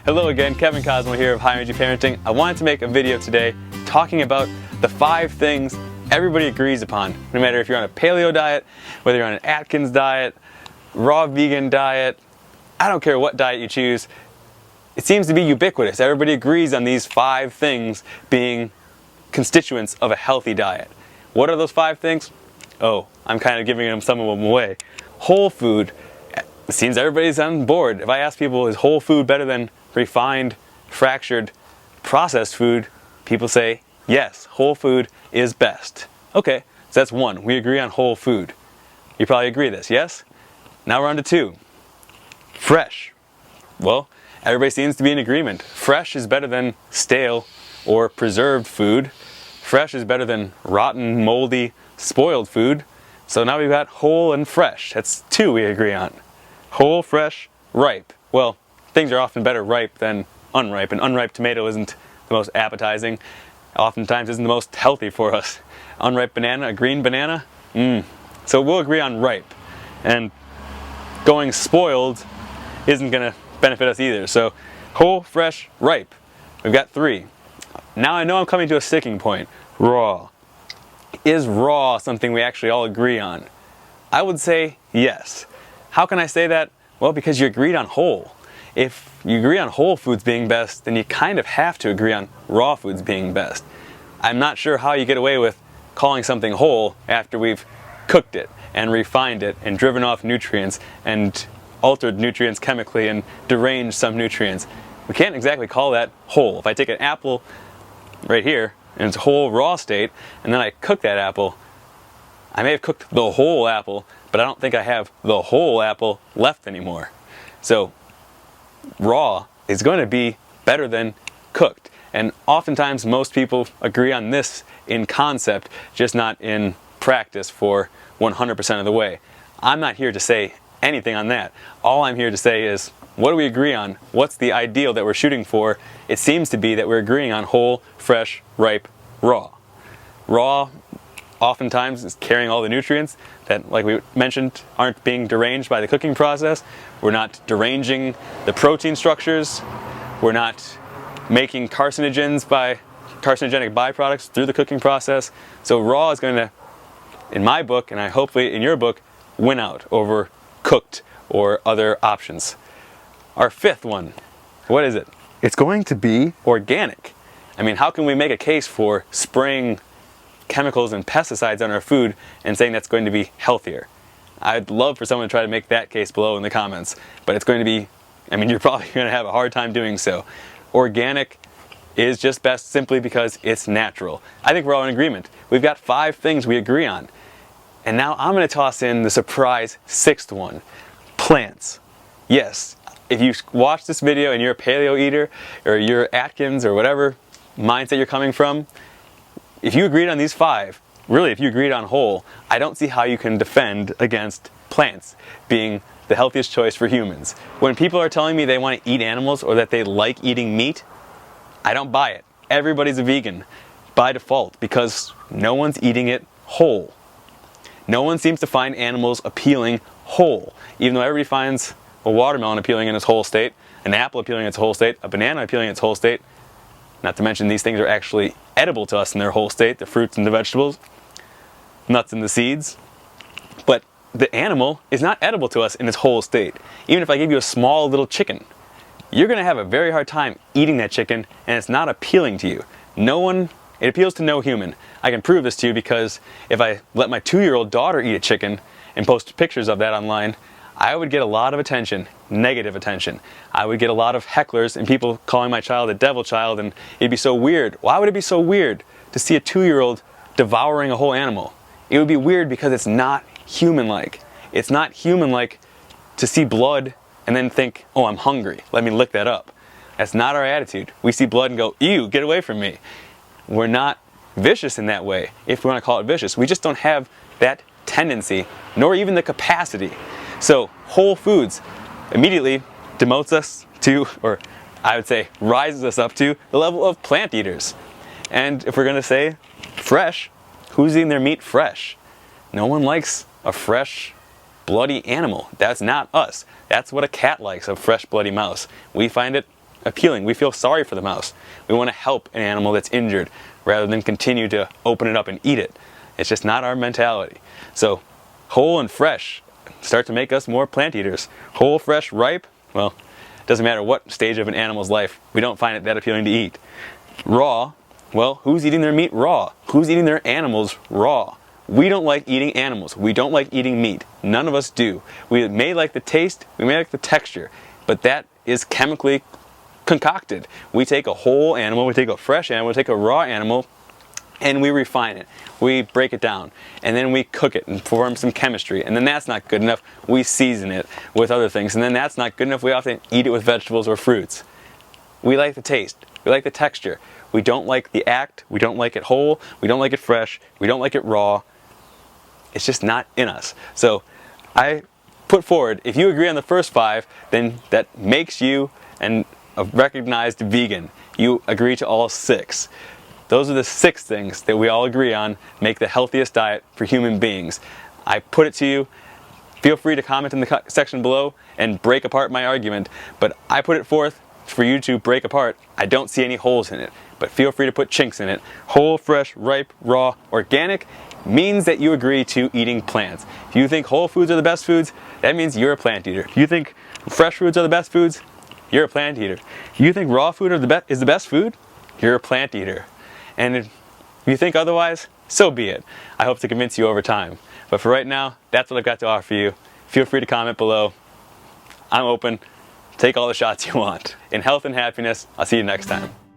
Hello again, Kevin Cosmo here of High Energy Parenting. I wanted to make a video today talking about the 5 things everybody agrees upon. No matter if you're on a paleo diet, whether you're on an Atkins diet, raw vegan diet, I don't care what diet you choose. It seems to be ubiquitous. Everybody agrees on these 5 things being constituents of a healthy diet. What are those 5 things? Oh, I'm kind of giving some of them away. Whole food. It seems everybody's on board. If I ask people, is whole food better than refined, fractured, processed food? People say, yes, whole food is best. Okay, so that's 1. We agree on whole food. You probably agree with this, yes? Now we're on to 2. Fresh. Well, everybody seems to be in agreement. Fresh is better than stale or preserved food. Fresh is better than rotten, moldy, spoiled food. So now we've got whole and fresh. That's 2 we agree on. Whole, fresh, ripe. Well, things are often better ripe than unripe. An unripe tomato isn't the most appetizing. Oftentimes isn't the most healthy for us. Unripe banana, a green banana? So we'll agree on ripe. And going spoiled isn't going to benefit us either. So whole, fresh, ripe. We've got 3. Now I know I'm coming to a sticking point. Raw. Is raw something we actually all agree on? I would say yes. How can I say that? Well, because you agreed on whole. If you agree on whole foods being best, then you kind of have to agree on raw foods being best. I'm not sure how you get away with calling something whole after we've cooked it and refined it and driven off nutrients and altered nutrients chemically and deranged some nutrients. We can't exactly call that whole. If I take an apple right here in its whole raw state and then I cook that apple, I may have cooked the whole apple, but I don't think I have the whole apple left anymore. So raw is going to be better than cooked. And oftentimes most people agree on this in concept, just not in practice for 100% of the way. I'm not here to say anything on that. All I'm here to say is, what do we agree on? What's the ideal that we're shooting for? It seems to be that we're agreeing on whole, fresh, ripe, raw. Raw oftentimes is carrying all the nutrients that, like we mentioned, aren't being deranged by the cooking process. We're not deranging the protein structures. We're not making carcinogens by carcinogenic byproducts through the cooking process. So raw is going to, in my book, and I hopefully in your book, win out over cooked or other options. Our 5th one, what is it? It's going to be organic. I mean, how can we make a case for spraying chemicals and pesticides on our food and saying that's going to be healthier? I'd love for someone to try to make that case below in the comments, but it's going to be, I mean, you're probably going to have a hard time doing so. Organic is just best simply because it's natural. I think we're all in agreement. We've got 5 things we agree on. And now I'm going to toss in the surprise 6th one. Plants. Yes, if you watch this video and you're a paleo eater or you're Atkins or whatever mindset you're coming from, if you agreed on these 5, really if you agreed on whole, I don't see how you can defend against plants being the healthiest choice for humans. When people are telling me they want to eat animals or that they like eating meat, I don't buy it. Everybody's a vegan by default because no one's eating it whole. No one seems to find animals appealing whole, even though everybody finds a watermelon appealing in its whole state, an apple appealing in its whole state, a banana appealing in its whole state. Not to mention these things are actually edible to us in their whole state, the fruits and the vegetables, nuts and the seeds. But the animal is not edible to us in its whole state. Even if I give you a small little chicken, you're going to have a very hard time eating that chicken and it's not appealing to you. It appeals to no human. I can prove this to you because if I let my 2-year-old daughter eat a chicken and post pictures of that online, I would get a lot of attention, negative attention. I would get a lot of hecklers and people calling my child a devil child, and it'd be so weird. Why would it be so weird to see a 2-year-old devouring a whole animal? It would be weird because it's not human-like. It's not human-like to see blood and then think, oh, I'm hungry, let me lick that up. That's not our attitude. We see blood and go, ew, get away from me. We're not vicious in that way, if we want to call it vicious. We just don't have that tendency, nor even the capacity. So whole foods immediately demotes us to, or I would say rises us up to, the level of plant eaters. And if we're going to say fresh, who's eating their meat fresh? No one likes a fresh, bloody animal. That's not us. That's what a cat likes, a fresh, bloody mouse. We find it appealing. We feel sorry for the mouse. We want to help an animal that's injured rather than continue to open it up and eat it. It's just not our mentality. So whole and fresh start to make us more plant eaters. Whole, fresh, ripe, well, it doesn't matter what stage of an animal's life, we don't find it that appealing to eat. Raw, well, who's eating their meat raw? Who's eating their animals raw? We don't like eating animals. We don't like eating meat. None of us do. We may like the taste, we may like the texture, but that is chemically concocted. We take a whole animal, we take a fresh animal, we take a raw animal, and we refine it. We break it down, and then we cook it and form some chemistry, and then that's not good enough. We season it with other things, and then that's not good enough. We often eat it with vegetables or fruits. We like the taste. We like the texture. We don't like the act. We don't like it whole. We don't like it fresh. We don't like it raw. It's just not in us. So I put forward, if you agree on the first 5, then that makes you a recognized vegan. You agree to all 6. Those are the 6 things that we all agree on make the healthiest diet for human beings. I put it to you. Feel free to comment in the section below and break apart my argument, but I put it forth for you to break apart. I don't see any holes in it, but feel free to put chinks in it. Whole, fresh, ripe, raw, organic means that you agree to eating plants. If you think whole foods are the best foods, that means you're a plant eater. If you think fresh foods are the best foods, you're a plant eater. If you think raw food is the best food, you're a plant eater. And if you think otherwise, so be it. I hope to convince you over time. But for right now, that's what I've got to offer you. Feel free to comment below. I'm open. Take all the shots you want. In health and happiness, I'll see you next time.